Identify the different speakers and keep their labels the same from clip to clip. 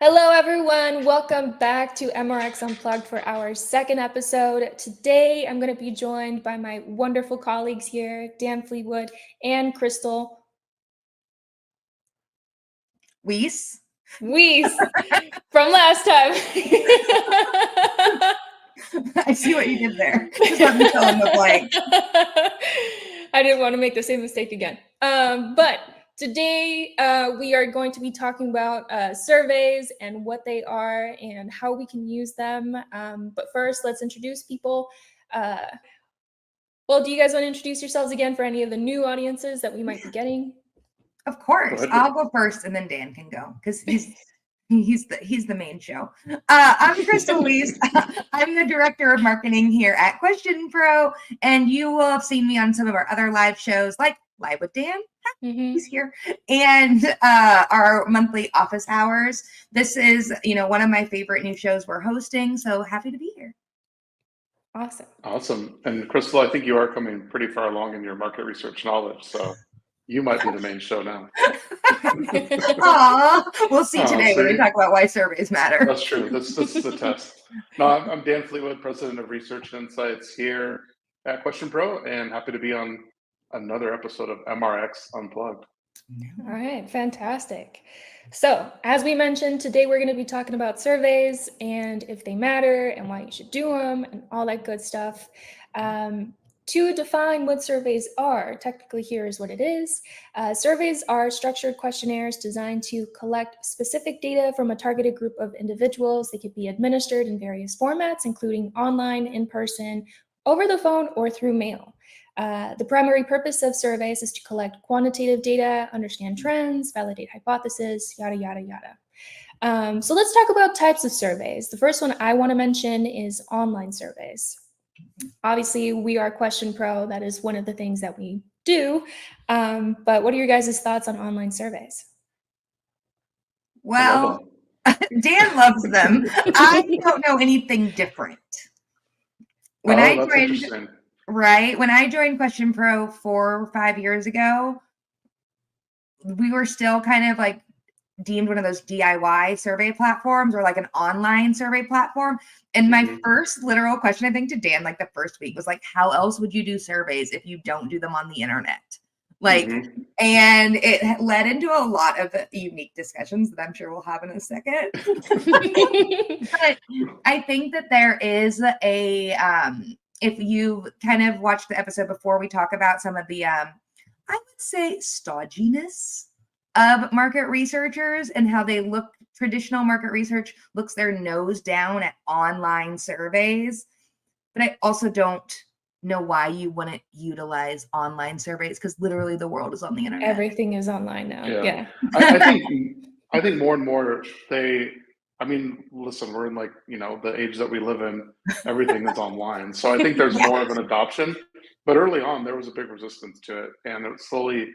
Speaker 1: Hello, everyone. Welcome back to MRX Unplugged for our second episode. Today, I'm going to be joined by my wonderful colleagues here, Dan Fleetwood and Crystal
Speaker 2: Weiss
Speaker 1: from last time.
Speaker 2: I see what you did there. Just let me fill in the blank.
Speaker 1: I didn't want to make the same mistake again. But today we are going to be talking about surveys and what they are and how we can use them. But first, let's introduce people. Well, do you guys want to introduce yourselves again for any of the new audiences that we might be getting?
Speaker 2: Of course. I'll go first and then Dan can go because he's the main show. I'm Crystal Weiss. I'm the director of marketing here at Question Pro, and you will have seen me on some of our other live shows like Live with Dan. He's here, and our monthly office hours. This is, one of my favorite new shows we're hosting, so happy to be here.
Speaker 1: Awesome.
Speaker 3: And Crystal, I think you are coming pretty far along in your market research knowledge, so you might be the main show now.
Speaker 2: Aw, we'll see today when we talk about why surveys matter.
Speaker 3: That's true. That's the test. No, I'm Dan Fleetwood, President of Research and Insights here at Question Pro, and happy to be on another episode of MRX Unplugged.
Speaker 1: All right, fantastic. So, as we mentioned, today we're going to be talking about surveys and if they matter and why you should do them and all that good stuff. To define what surveys are, technically here is what it is. Surveys are structured questionnaires designed to collect specific data from a targeted group of individuals. They could be administered in various formats, including online, in person, over the phone, or through mail. The primary purpose of surveys is to collect quantitative data, understand trends, validate hypotheses, yada, yada, yada. So let's talk about types of surveys. The first one I want to mention is online surveys. Obviously, we are Question Pro. That is one of the things that we do. But what are your guys' thoughts on online surveys?
Speaker 2: Well, Dan loves them. I don't know anything different. When I joined Question Pro 4 or 5 years ago, we were still kind of like deemed one of those DIY survey platforms or like an online survey platform. And my first literal question, I think, to Dan, like the first week was like, how else would you do surveys if you don't do them on the internet? And it led into a lot of unique discussions that I'm sure we'll have in a second. But I think that there is if you kind of watched the episode before, we talk about some of the, I would say, stodginess of market researchers and how they look. Traditional market research looks their nose down at online surveys. But I also don't know why you wouldn't utilize online surveys because literally the world is on the internet.
Speaker 1: Everything is online now. Yeah.
Speaker 3: I think more and more listen, we're in the age that we live in, everything is online. So I think there's more of an adoption, but early on there was a big resistance to it and it slowly,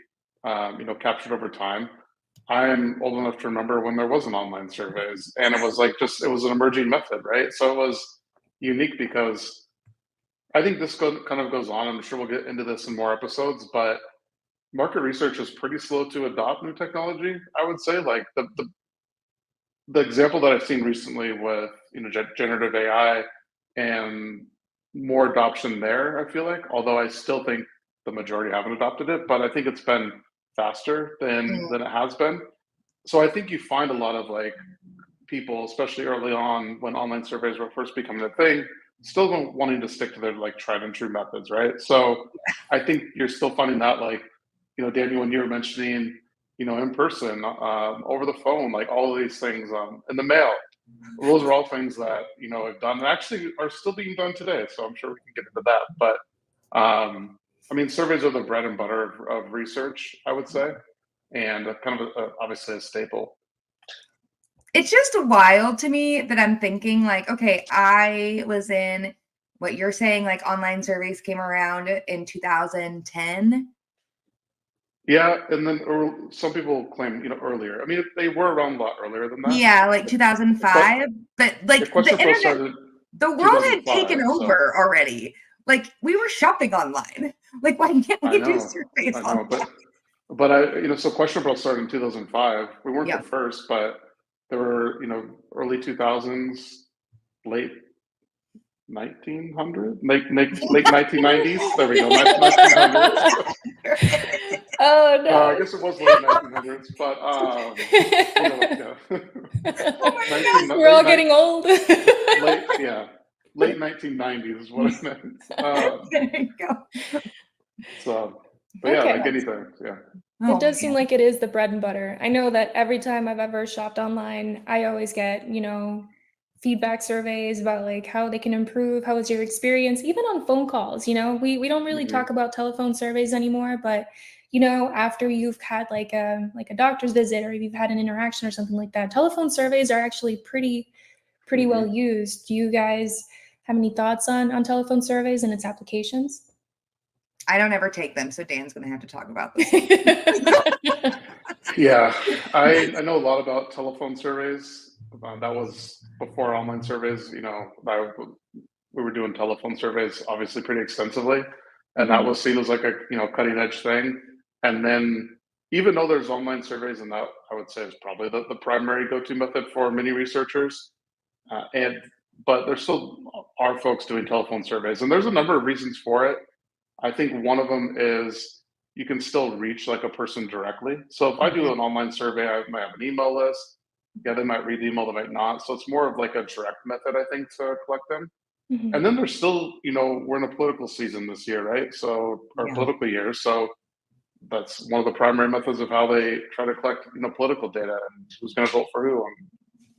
Speaker 3: captured over time. I'm old enough to remember when there wasn't online surveys and it was it was an emerging method, right? So it was unique because I think this kind of goes on. I'm sure we'll get into this in more episodes, but market research is pretty slow to adopt new technology. I would say like the example that I've seen recently with generative AI and more adoption there, I feel like, although I still think the majority haven't adopted it, but I think it's been faster than it has been. So I think you find a lot of people, especially early on when online surveys were first becoming a thing, still wanting to stick to their tried and true methods, right? So I think you're still finding that Daniel, when you were mentioning, in person, over the phone, all of these things, in the mail, those are all things that, have done and actually are still being done today. So I'm sure we can get into that. But surveys are the bread and butter of research, I would say, and kind of obviously a staple.
Speaker 2: It's just wild to me that I'm thinking okay, I was in what you're saying, online surveys came around in 2010.
Speaker 3: Yeah, and then some people claim, earlier. I mean, they were around a lot earlier than that.
Speaker 2: Yeah, 2005. But the internet, the world had taken over already. We were shopping online. Why can't we do surveys online?
Speaker 3: But so Question Pro started in 2005. We weren't the first, but there were, early 2000s, late 1900, late 1990s. There we go, 1900s.
Speaker 1: Oh
Speaker 3: I
Speaker 1: no.
Speaker 3: guess it was late 1900s, but
Speaker 1: We're all getting old.
Speaker 3: late 1990s is what I meant.
Speaker 2: There you go.
Speaker 3: So, but yeah,
Speaker 1: Okay.
Speaker 3: like anything, yeah.
Speaker 1: It does seem like it is the bread and butter. I know that every time I've ever shopped online, I always get, feedback surveys about like how they can improve, how was your experience, even on phone calls. We don't really talk about telephone surveys anymore, but after you've had like a doctor's visit or you've had an interaction or something like that, telephone surveys are actually pretty well used. Do you guys have any thoughts on telephone surveys and its applications?
Speaker 2: I don't ever take them, so Dan's going to have to talk about this.
Speaker 3: Yeah, I know a lot about telephone surveys. That was before online surveys. We were doing telephone surveys obviously pretty extensively, and that was seen as like a cutting edge thing. And then even though there's online surveys, and that I would say is probably the primary go-to method for many researchers, but there still are folks doing telephone surveys, and there's a number of reasons for it. I think one of them is you can still reach like a person directly. So if I do an online survey, I might have an email list. Yeah, they might read the email, they might not. So it's more of like a direct method, I think, to collect them. And then there's still, we're in a political season this year, right? So, or political year. So that's one of the primary methods of how they try to collect, political data and who's going to vote for who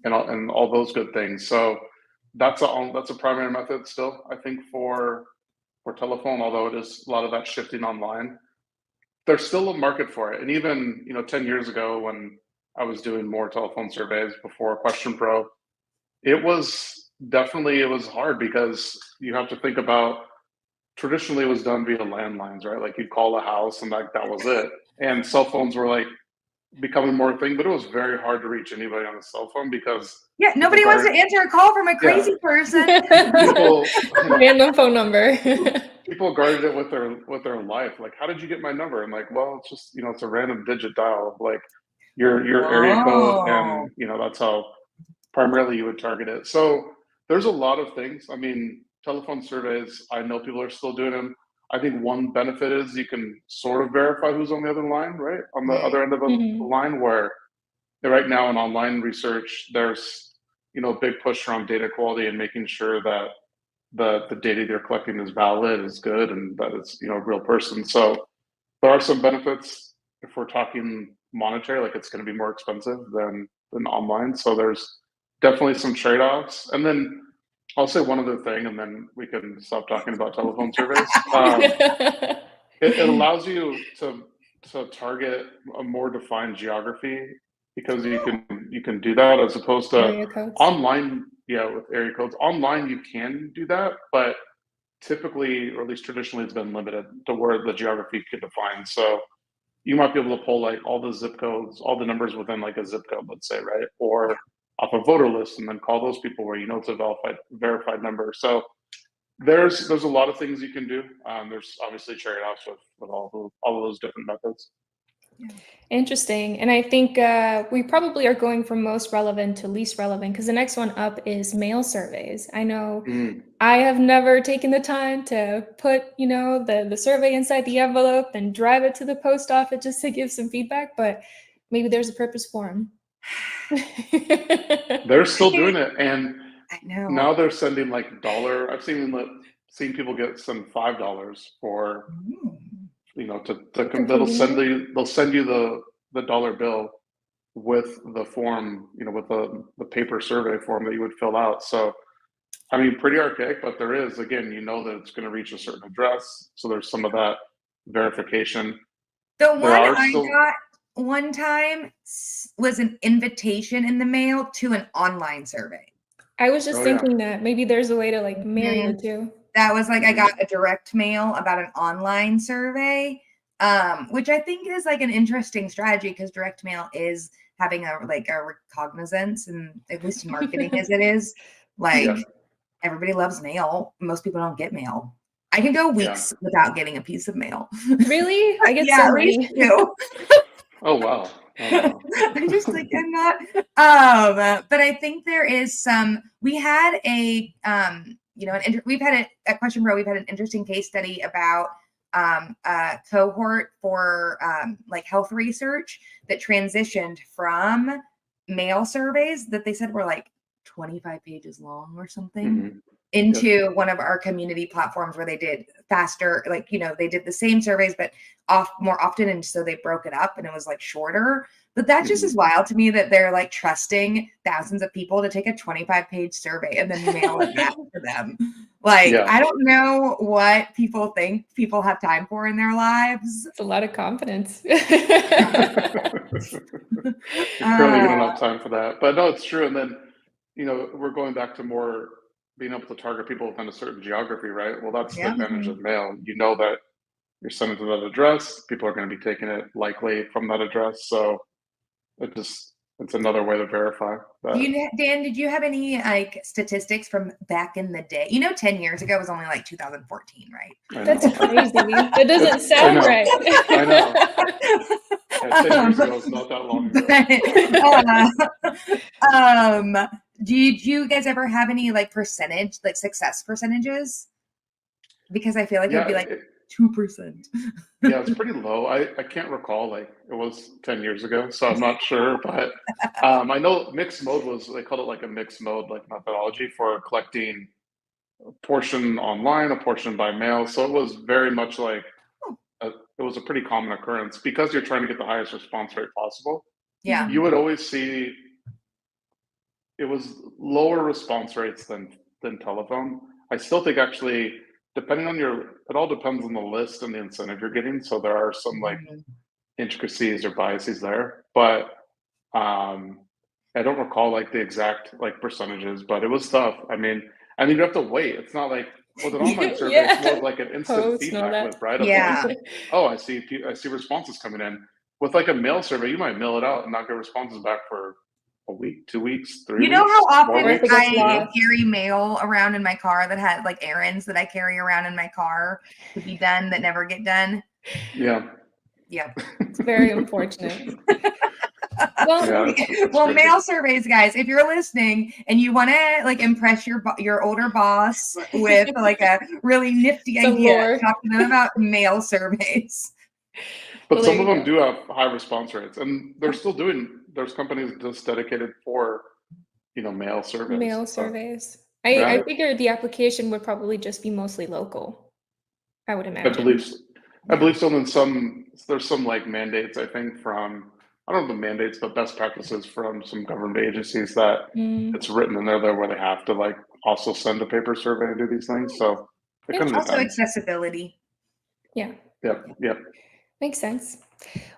Speaker 3: and all those good things. So that's a primary method still, I think, for telephone, although it is a lot of that shifting online. There's still a market for it. And even, 10 years ago when I was doing more telephone surveys before Question Pro, it was hard because you have to think about, traditionally it was done via landlines, right? Like you'd call a house and that was it. And cell phones were like becoming more a thing, but it was very hard to reach anybody on a cell phone because
Speaker 2: nobody wants to answer a call from a crazy person.
Speaker 3: People,
Speaker 1: random phone number.
Speaker 3: People guarded it with their life. Like, how did you get my number? I'm like, well, it's just it's a random digit dial of like your area code, and that's how primarily you would target it. So there's a lot of things. I mean, telephone surveys, I know people are still doing them. I think one benefit is you can sort of verify who's on the other line, right? On the other end of the line, where right now in online research, there's a big push around data quality and making sure that the data you're collecting is valid, is good, and that it's a real person. So there are some benefits if we're talking monetary, like it's going to be more expensive than online. So there's definitely some trade-offs. And then I'll say one other thing, and then we can stop talking about telephone surveys. It allows you to target a more defined geography because you can do that as opposed to
Speaker 1: area codes.
Speaker 3: Online. Yeah, with area codes. Online, you can do that, but typically, or at least traditionally, it's been limited to where the geography can define. So you might be able to pull like all the zip codes, all the numbers within like a zip code, let's say, right? Or off a voter list and then call those people where it's a verified number. So there's a lot of things you can do. There's obviously trade-offs with all of those different methods.
Speaker 1: Interesting. And I think we probably are going from most relevant to least relevant because the next one up is mail surveys. I know I have never taken the time to put, the survey inside the envelope and drive it to the post office just to give some feedback, but maybe there's a purpose for them.
Speaker 3: They're still doing it. And
Speaker 2: I know.
Speaker 3: Now they're sending like dollar. I've seen people send $5 for, they'll send you the dollar bill with the form, with the paper survey form that you would fill out. So, I mean, pretty archaic, but there is, again, that it's going to reach a certain address. So there's some of that verification.
Speaker 2: The one I got one time was an invitation in the mail to an online survey.
Speaker 1: I was just thinking that maybe there's a way to like marry the two.
Speaker 2: That was like, I got a direct mail about an online survey, which I think is like an interesting strategy because direct mail is having a recognizance, and at least in marketing as it is, everybody loves mail. Most people don't get mail. I can go weeks without getting a piece of mail.
Speaker 1: Really? I get
Speaker 2: so many.
Speaker 3: Oh, wow.
Speaker 2: I just like I'm not. But I think there is some. We had a we've had at Question Pro. We've had an interesting case study about a cohort for like health research that transitioned from mail surveys that they said were like 25 pages long or something into one of our community platforms where they did faster, like, they did the same surveys, but more often. And so they broke it up and it was like shorter. But that just is wild to me that they're like trusting thousands of people to take a 25-page survey and then mail it back to them. Like, I don't know what people think people have time for in their lives.
Speaker 1: It's a lot of confidence.
Speaker 3: Currently, we don't have time for that. But no, it's true. And then, we're going back to more being able to target people within a certain geography, right? Well, that's the advantage of mail. You know that you're sending to that address. People are going to be taking it likely from that address. So it's another way to verify that.
Speaker 2: Dan, did you have any like statistics from back in the day? 10 years ago was only like 2014, right?
Speaker 1: That's crazy. That doesn't sound right.
Speaker 3: I know. Yeah, 10 years ago is not that long ago.
Speaker 2: Did you guys ever have any like success percentages? Because I feel like it'd be like 2%.
Speaker 3: Yeah, it's pretty low. I can't recall, like it was 10 years ago, so I'm not sure. But I know mixed mode they called it like a mixed mode like methodology for collecting a portion online, a portion by mail. So it was very much like it was a pretty common occurrence because you're trying to get the highest response rate possible.
Speaker 2: Yeah.
Speaker 3: You would always see it was lower response rates than telephone. I still think actually, depending on it all depends on the list and the incentive you're getting. So there are some like intricacies or biases there, but I don't recall like the exact like percentages, but it was tough. I mean, you have to wait. It's not like with an online survey, it's more like an instant feedback loop, right? Like, oh, I see responses coming in. With like a mail survey, you might mail it out and not get responses back for a week, 2 weeks, 3 weeks.
Speaker 2: You know how often I
Speaker 1: carry
Speaker 2: mail around in my car that had like errands that I carry around in my car to be done that never get done?
Speaker 3: Yeah.
Speaker 1: It's very unfortunate.
Speaker 2: Well, mail surveys, guys, if you're listening and you want to like impress your older boss with like a really nifty idea, talk to them about mail surveys.
Speaker 3: But some of them do have high response rates, and they're still there's companies just dedicated for, mail surveys.
Speaker 1: I figured the application would probably just be mostly local. I would imagine.
Speaker 3: I believe so. And there's some like mandates, I think, from, I don't know the mandates, but best practices from some government agencies that it's written in there where they have to like also send a paper survey and do these things. So it kind of
Speaker 2: also
Speaker 3: depends.
Speaker 2: Accessibility.
Speaker 1: Yeah.
Speaker 3: Yep.
Speaker 1: Makes sense.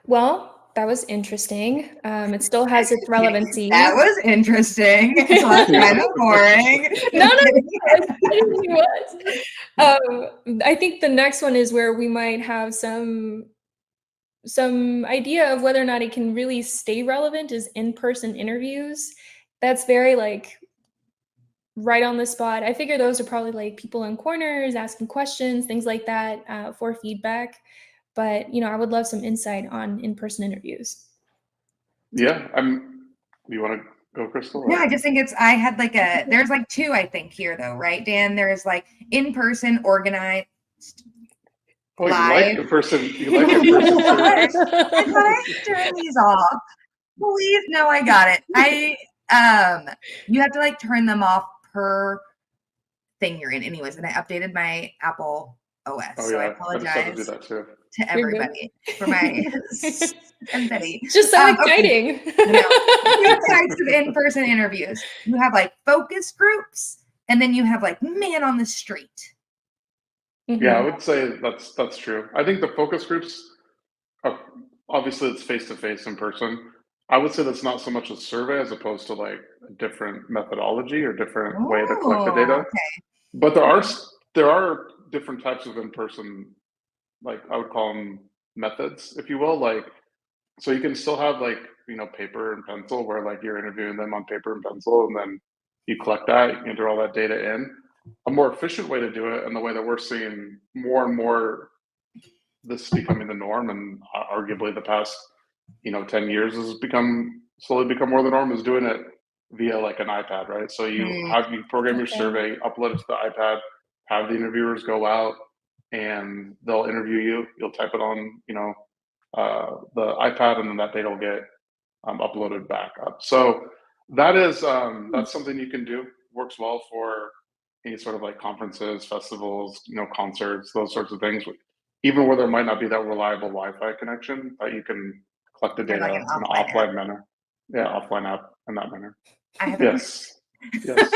Speaker 1: Well, that was interesting. It still has its relevancy.
Speaker 2: That was interesting. It's kind of boring.
Speaker 1: No, it was. I think the next one is where we might have some idea of whether or not it can really stay relevant is in-person interviews. That's very like right on the spot. I figure those are probably like people in corners asking questions, things like that for feedback. But, I would love some insight on in-person interviews.
Speaker 3: Yeah. You want to go, Crystal?
Speaker 2: Yeah, I just think I had like there's like two, I think, here though, right, Dan? There's like in-person organized.
Speaker 3: Oh, live. You like in-person surveys.
Speaker 2: I thought I turned these off. Please, no, I got it. You have to like turn them off per thing you're in anyways, and I updated my Apple OS. I apologize.
Speaker 3: I just have to do that too.
Speaker 2: To everybody for my empathy.
Speaker 1: Just so exciting.
Speaker 2: Two types of in-person interviews. You have like focus groups, and then you have like man on the street.
Speaker 3: Yeah, I would say that's true. I think the focus groups are obviously it's face-to-face in person. I would say that's not so much a survey as opposed to like a different methodology or different way to collect the data.
Speaker 2: Okay.
Speaker 3: But there are different types of in-person, like I would call them methods, if you will. Like, so you can still have like, paper and pencil where like you're interviewing them on paper and pencil, and then you collect that, you enter all that data in. A more efficient way to do it, and the way that we're seeing more and more this becoming the norm, and arguably the past 10 years has slowly become more the norm, is doing it via like an iPad, right? So you program your
Speaker 1: Okay.
Speaker 3: survey, upload it to the iPad, have the interviewers go out and they'll interview you. You'll type it on, the iPad, and then that data will get uploaded back up. So that is that's something you can do. Works well for any sort of like conferences, festivals, concerts, those sorts of things. Even where there might not be that reliable Wi-Fi connection, that you can collect the
Speaker 2: Or
Speaker 3: data
Speaker 2: like
Speaker 3: in
Speaker 2: an
Speaker 3: an
Speaker 2: offline app.
Speaker 3: offline manner. Yeah, offline app in that manner.
Speaker 2: I have
Speaker 3: Yes. Yes.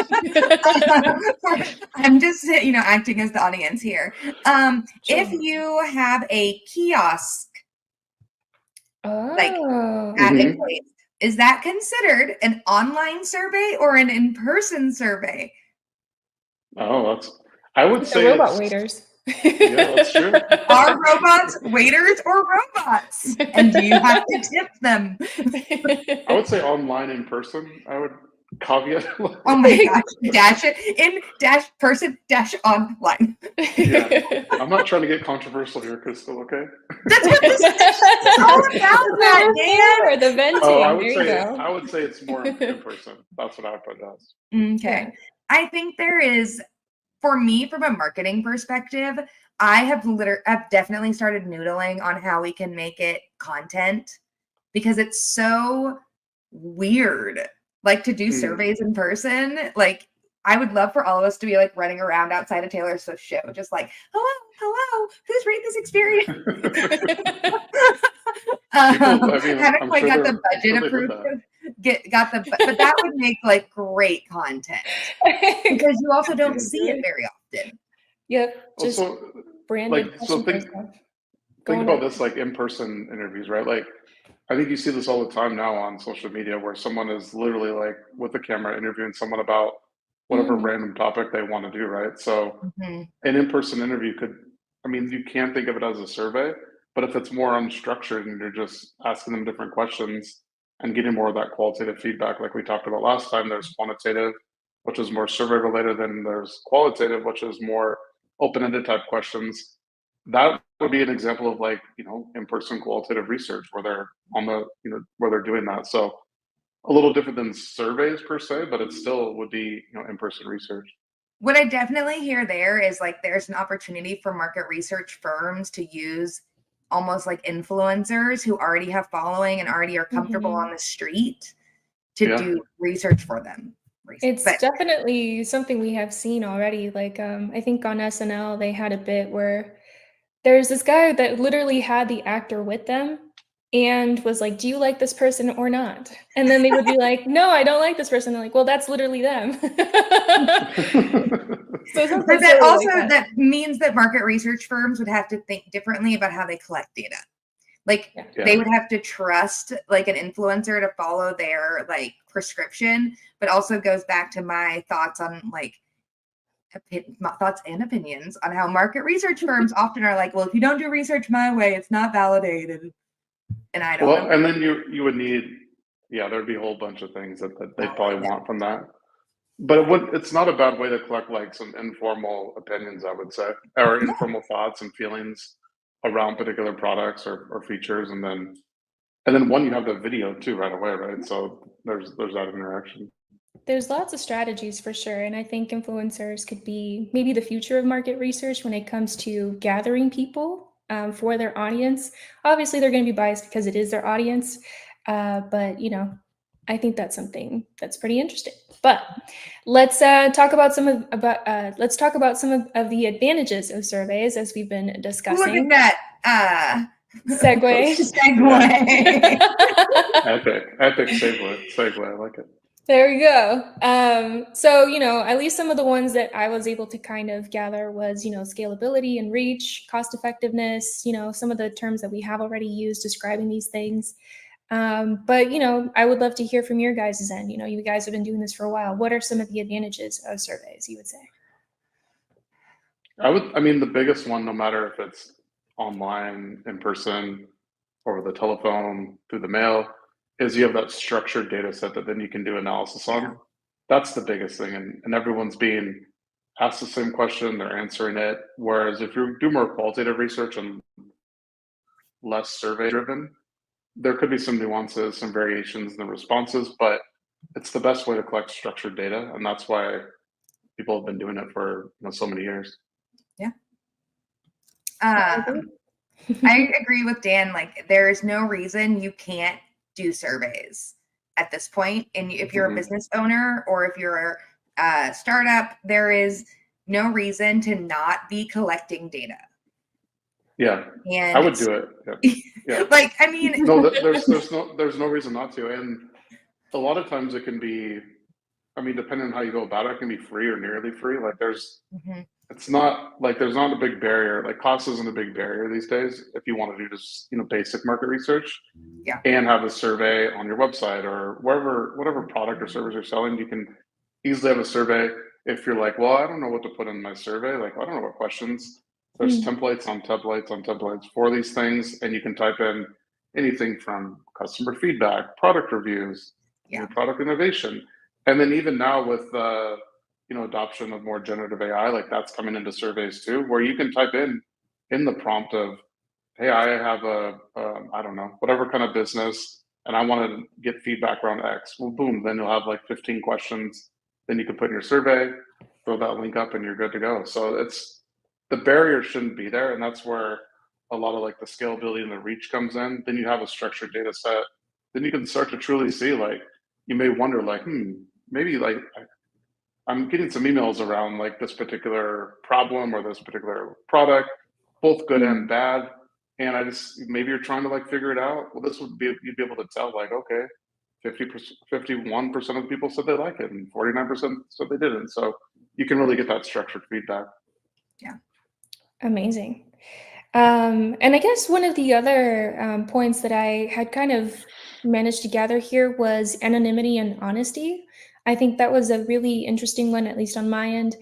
Speaker 2: I'm just, acting as the audience here. If
Speaker 1: Sure.
Speaker 2: you have a kiosk like
Speaker 1: Oh.
Speaker 2: at a
Speaker 3: Mhm.
Speaker 2: place, is that considered an online survey or an in-person survey?
Speaker 3: Oh, I would
Speaker 1: The
Speaker 3: say
Speaker 1: robot
Speaker 3: it's,
Speaker 1: waiters.
Speaker 3: yeah, that's true.
Speaker 2: Are robots waiters or robots? And do you have to tip them?
Speaker 3: I would say online, in person. I would caveat.
Speaker 2: Oh my gosh, dash it in dash person dash online.
Speaker 3: Yeah. I'm not trying to get controversial here, Crystal, okay?
Speaker 2: That's what this is all about, that, Dan.
Speaker 1: Or the venting.
Speaker 3: Oh, I would say it's more in person. That's what I would put it as.
Speaker 2: Okay.
Speaker 1: Yeah.
Speaker 2: I think there is, for me, from a marketing perspective, I have definitely started noodling on how we can make it content, because it's so weird, like, to do surveys in person. Like, I would love for all of us to be like running around outside of Taylor Swift's show, just like, hello, who's rate this experience? Haven't
Speaker 3: I'm
Speaker 2: quite
Speaker 3: sure
Speaker 2: got the
Speaker 3: I'm sure
Speaker 2: budget
Speaker 3: they did
Speaker 2: approved.
Speaker 3: that.
Speaker 2: But that would make like great content, because you also don't see it very often.
Speaker 1: Yep. Just
Speaker 3: Also,
Speaker 1: branded
Speaker 3: so
Speaker 1: question stuff.
Speaker 3: think
Speaker 1: Going
Speaker 3: about
Speaker 1: up.
Speaker 3: this, like in-person interviews, right? Like, I think you see this all the time now on social media, where someone is literally like with a camera interviewing someone about whatever
Speaker 1: Mm.
Speaker 3: random topic they want to do, right? So
Speaker 2: Mhm.
Speaker 3: an in-person interview you can think of it as a survey, but if it's more unstructured and you're just asking them different questions and getting more of that qualitative feedback, like we talked about last time, there's quantitative, which is more survey related, and there's qualitative, which is more open-ended type questions. That would be an example of like, in-person qualitative research where they're where they're doing that. So a little different than surveys per se, but it still would be, in-person research.
Speaker 2: What I definitely hear there is like there's an opportunity for market research firms to use almost like influencers who already have following and already are comfortable
Speaker 1: Mhm.
Speaker 2: on the street to
Speaker 3: Yeah.
Speaker 2: do research for them.
Speaker 1: It's definitely something we have seen already. Like, I think on SNL, they had a bit where there's this guy that literally had the actor with them and was like, "Do you like this person or not?" And then they would be like, "No, I don't like this person." They're like, "Well, that's literally them." So something
Speaker 2: But that
Speaker 1: silly
Speaker 2: also
Speaker 1: like that.
Speaker 2: that means that market research firms would have to think differently about how they collect data. Like
Speaker 1: Yeah.
Speaker 3: Yeah.
Speaker 2: they would have to trust like an influencer to follow their like prescription, but also goes back to my thoughts on like my thoughts and opinions on how market research firms often are like, well, if you don't do research my way, it's not validated. And I don't
Speaker 3: Well,
Speaker 2: know.
Speaker 3: and then you would need, yeah, there'd be a whole bunch of things that they'd probably want from that. But it's not a bad way to collect like some informal opinions, I would say, or informal thoughts and feelings around particular products or features, and then one, you have the video too right away, right? So there's that interaction.
Speaker 1: There's lots of strategies for sure, and I think influencers could be maybe the future of market research when it comes to gathering people for their audience. Obviously, they're going to be biased because it is their audience, but I think that's something that's pretty interesting. But let's talk about let's talk about some of the advantages of surveys as we've been
Speaker 2: Look at
Speaker 1: discussing.
Speaker 2: that
Speaker 1: Segue.
Speaker 2: segue.
Speaker 3: Epic segue. I like it.
Speaker 1: There we go. So, at least some of the ones that I was able to kind of gather was, scalability and reach, cost effectiveness, some of the terms that we have already used describing these things. But, I would love to hear from your guys' end. You guys have been doing this for a while. What are some of the advantages of surveys, you would say?
Speaker 3: The biggest one, no matter if it's online, in person, over the telephone, through the mail, is you have that structured data set that then you can do analysis on.
Speaker 2: Yeah.
Speaker 3: That's the biggest thing. And everyone's being asked the same question, they're answering it. Whereas if you do more qualitative research and less survey driven, there could be some nuances, some variations in the responses, but it's the best way to collect structured data, and that's why people have been doing it for so many years.
Speaker 2: Yeah.
Speaker 1: I
Speaker 2: I agree with Dan. Like, there is no reason you can't do surveys at this point. And if you're a business owner or if you're a startup, there is no reason to not be collecting data.
Speaker 3: Yeah,
Speaker 2: And
Speaker 3: I would do it. Yeah.
Speaker 2: Like, I mean,
Speaker 3: No, there's no reason not to. And a lot of times it can be, I mean, depending on how you go about it, it can be free or nearly free. Like it's not like there's not a big barrier. Like cost isn't a big barrier these days if you want to do just basic market research.
Speaker 2: Yeah.
Speaker 3: And have a survey on your website or whatever product or service you're selling. You can easily have a survey. If you're like, well, I don't know what to put in my survey, like I don't know what questions. There's templates on templates on templates for these things, and you can type in anything from customer feedback, product reviews, new product innovation, and then even now with adoption of more generative AI, like that's coming into surveys too, where you can type in the prompt of, hey, I have I don't know, whatever kind of business, and I want to get feedback around X. Well, boom, then you'll have like 15 questions. Then you can put in your survey, throw that link up, and you're good to go. So the barrier shouldn't be there, and that's where a lot of like the scalability and the reach comes in. Then you have a structured data set. Then you can start to truly see, like, you may wonder, like, maybe like I'm getting some emails around like this particular problem or this particular product, both good and bad. And maybe you're trying to like figure it out. Well, you'd be able to tell, like, okay, 51% of the people said they like it and 49% said they didn't. So you can really get that structured feedback.
Speaker 2: Yeah.
Speaker 1: Amazing. And I guess one of the other points that I had kind of managed to gather here was anonymity and honesty. I think that was a really interesting one, at least on my end,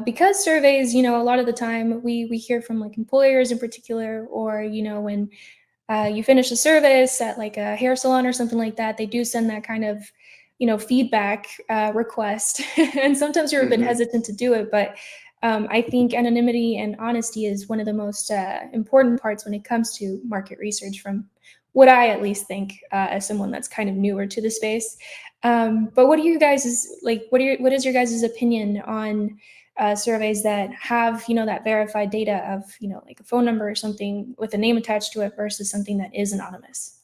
Speaker 1: because surveys, a lot of the time we hear from like employers in particular, or, when you finish a service at like a hair salon or something like that, they do send that kind of, feedback request. And sometimes you're a bit hesitant to do it, but I think anonymity and honesty is one of the most important parts when it comes to market research, from what I at least think as someone that's kind of newer to the space. But what do you guys what is your guys' opinion on surveys that have that verified data of like a phone number or something with a name attached to it versus something that is anonymous?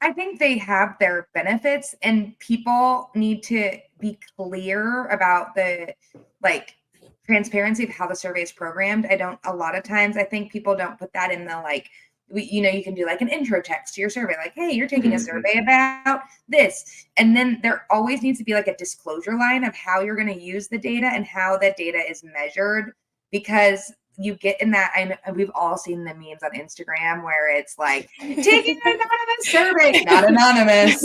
Speaker 2: I think they have their benefits, and people need to be clear about the transparency of how the survey is programmed. A lot of times I think people don't put that in the you can do like an intro text to your survey, like, hey, you're taking a survey about this. And then there always needs to be like a disclosure line of how you're going to use the data and how that data is measured, because you get in that, and we've all seen the memes on Instagram where it's like, taking an anonymous survey, not anonymous.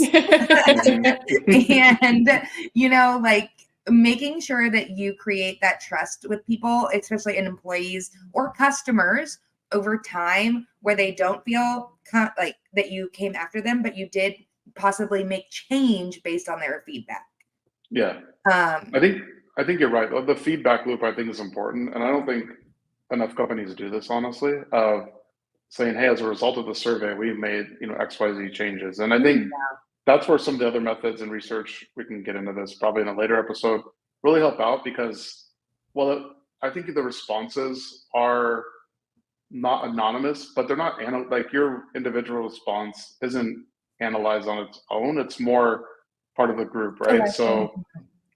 Speaker 2: And, like, making sure that you create that trust with people, especially in employees or customers over time, where they don't feel like that you came after them, but you did possibly make change based on their feedback.
Speaker 3: Yeah. I think you're right. The feedback loop, I think, is important. And I don't think enough companies do this, honestly, of saying, hey, as a result of the survey, we've made, XYZ changes. And I think that's where some of the other methods and research, we can get into this probably in a later episode, really help out, because, well, I think the responses are not anonymous, but they're not like your individual response isn't analyzed on its own. It's more part of the group, right? So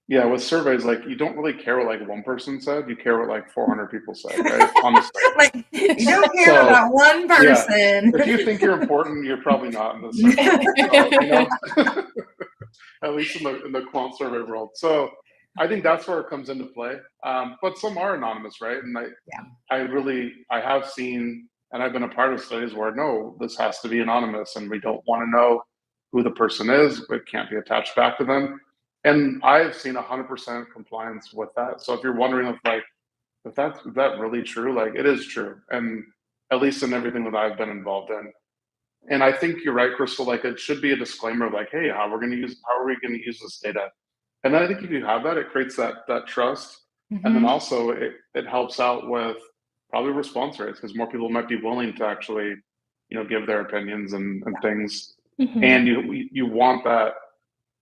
Speaker 3: yeah, with surveys, like, you don't really care what like one person said, you care what like 400 people said, right? Honestly.
Speaker 2: Like, you don't care about one person.
Speaker 3: Yeah. If you think you're important, you're probably not in this survey. So, at least in the quant survey world. So I think that's where it comes into play. But some are anonymous, right? And I have seen, and I've been a part of studies where, no, this has to be anonymous, and we don't want to know who the person is. It can't be attached back to them. And I've seen 100% compliance with that. So if you're wondering if that's really true, like, it is true. And at least in everything that I've been involved in. And I think you're right, Crystal, like, it should be a disclaimer, like, hey, how are we going to use this data? And then I think if you have that, it creates that trust. And then also it helps out with probably response rates, because more people might be willing to actually give their opinions and things.
Speaker 1: Mhm.
Speaker 3: And you want that,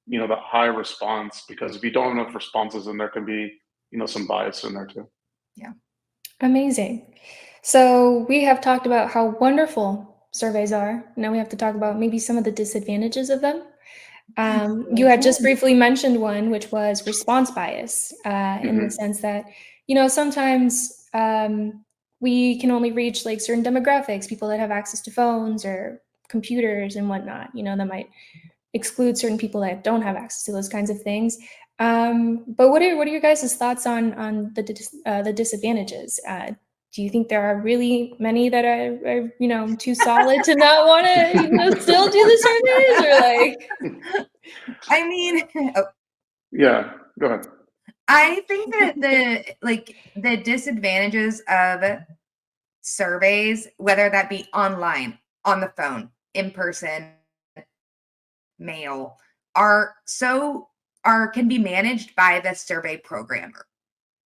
Speaker 3: that high response, because if you don't have enough responses, then there can be, some bias in there too.
Speaker 1: Amazing. So we have talked about how wonderful surveys are. Now we have to talk about maybe some of the disadvantages of them. You had just briefly mentioned one, which was response bias, in the sense that, sometimes we can only reach like certain demographics, people that have access to phones or computers and whatnot, that might exclude certain people that don't have access to those kinds of things. But what are your guys' thoughts on the disadvantages? Do you think there are really many that are too solid to not want to still do the surveys, or like?
Speaker 2: I mean,
Speaker 3: Yeah, go ahead.
Speaker 2: I think that the disadvantages of surveys, whether that be online, on the phone, in person, mail, can be managed by the survey programmer.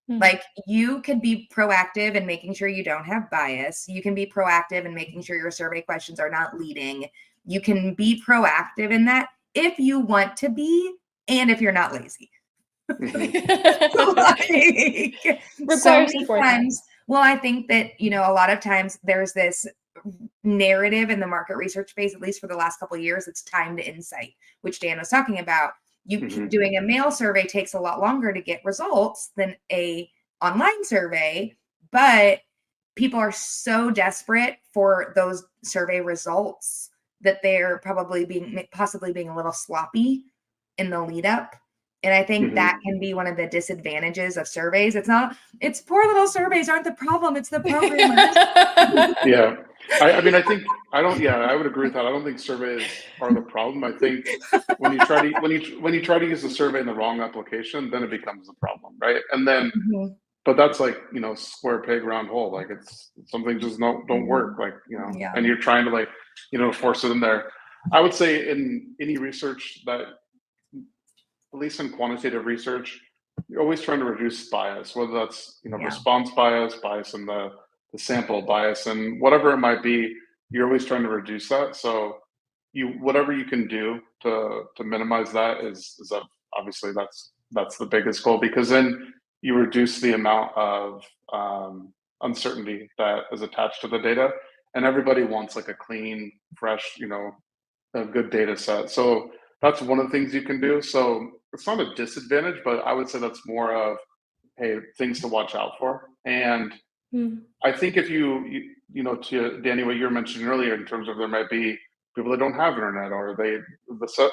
Speaker 2: Like, you can be proactive in making sure you don't have bias. You can be proactive in making sure your survey questions are not leading. You can be proactive in that if you want to be, and if you're not lazy.
Speaker 1: Requires some forethought.
Speaker 2: Well, I think that, a lot of times there's this narrative in the market research space, at least for the last couple of years, it's time to insight, which Dan was talking about. Doing a mail survey takes a lot longer to get results than a online survey, but people are so desperate for those survey results that they're possibly being a little sloppy in the lead up. And I think that can be one of the disadvantages of surveys. It's poor little surveys aren't the problem. It's the programmers.
Speaker 3: Yeah. I would agree with that. I don't think surveys are the problem. I think when you try to use the survey in the wrong application, then it becomes a problem, right? And then, but that's like, square peg round hole. Like, it's something just don't work. Like, and you're trying to, like, force it in there. I would say in any research that, at least in quantitative research, you're always trying to reduce bias, whether that's response bias in the sample bias, and whatever it might be. You're always trying to reduce that. So whatever you can do to minimize that is obviously that's the biggest goal, because then you reduce the amount of uncertainty that is attached to the data, and everybody wants like a clean, fresh, a good data set. So that's one of the things you can do. So it's not a disadvantage, but I would say that's more of, hey, things to watch out for. And I think if to Danny, what you were mentioning earlier, in terms of there might be people that don't have internet, or the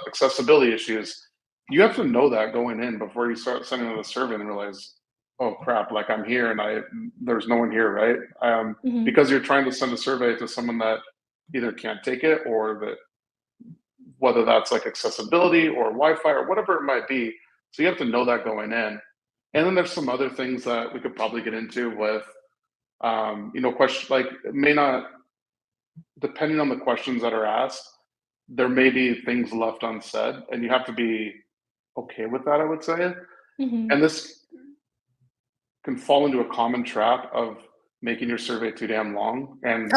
Speaker 3: accessibility issues, you have to know that going in before you start sending them the survey and realize, oh crap, like I'm here and there's no one here, right? Because you're trying to send a survey to someone that either can't take it, or that, whether that's like accessibility or Wi-Fi or whatever it might be. So you have to know that going in. And then there's some other things that we could probably get into with, questions like, it may not, depending on the questions that are asked, there may be things left unsaid, and you have to be okay with that, I would say. And this can fall into a common trap of making your survey too damn long. And,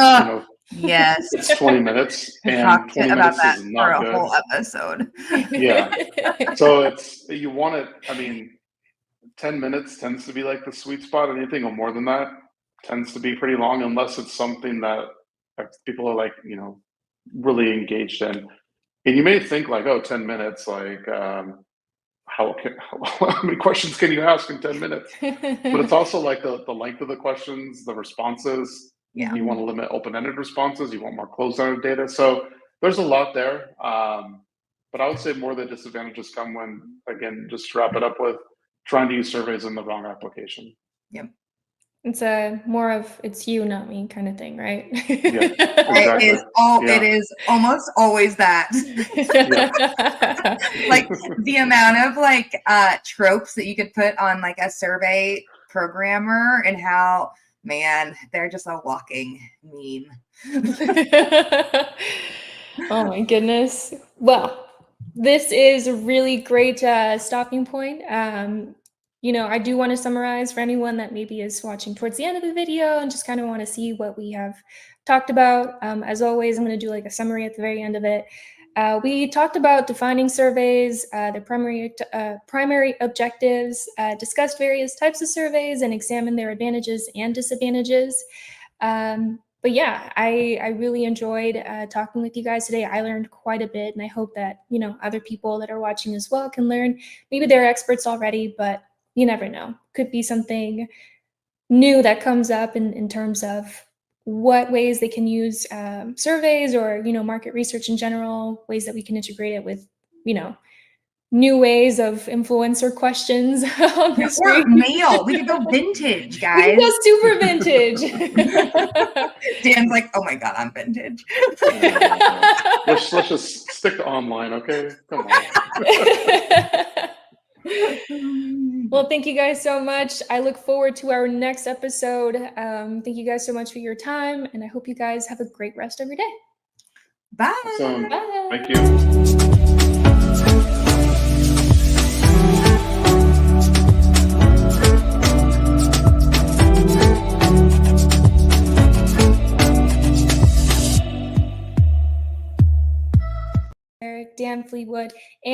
Speaker 2: yes,
Speaker 3: it's 20 minutes, and 20 minutes is not good.
Speaker 2: Whole episode.
Speaker 3: Yeah. So you want it. I mean, 10 minutes tends to be like the sweet spot. Anything more than that tends to be pretty long, unless it's something that people are like, really engaged in. And you may think like, oh, 10 minutes, like, how many questions can you ask in 10 minutes? But it's also like the length of the questions, the responses.
Speaker 2: Yeah.
Speaker 3: You want to limit open-ended responses. You want more closed-ended data. So there's a lot there. But I would say more of the disadvantages come when, again, just to wrap it up with, trying to use surveys in the wrong application.
Speaker 2: Yep.
Speaker 1: It's more of it's you, not me kind of thing, right?
Speaker 3: Yeah, exactly.
Speaker 2: It is almost always that. Like, the amount of like tropes that you could put on like a survey programmer, and how, man, they're just a walking meme.
Speaker 1: Oh my goodness. Well, this is a really great stopping point. I do want to summarize for anyone that maybe is watching towards the end of the video and just kind of want to see what we have talked about. As always, I'm going to do like a summary at the very end of it. We talked about defining surveys, their primary objectives, discussed various types of surveys, and examined their advantages and disadvantages. But yeah, I really enjoyed talking with you guys today. I learned quite a bit, and I hope that, you know, other people that are watching as well can learn. Maybe they're experts already, but you never know. Could be something new that comes up in terms of what ways they can use surveys or, you know, market research in general, ways that we can integrate it with, you know, new ways of influencer questions on the
Speaker 2: Or
Speaker 1: screen.
Speaker 2: mail. We could go vintage,
Speaker 1: We
Speaker 2: guys.
Speaker 1: can go super vintage.
Speaker 2: Dan's like, oh my God, I'm vintage.
Speaker 3: Let's just stick to online, okay? Come on.
Speaker 1: Well, thank you guys so much. I look forward to our next episode. Thank you guys so much for your time, and I hope you guys have a great rest of your day.
Speaker 2: Bye.
Speaker 3: Awesome.
Speaker 1: Bye.
Speaker 3: Thank you.
Speaker 1: Dan Fleetwood. And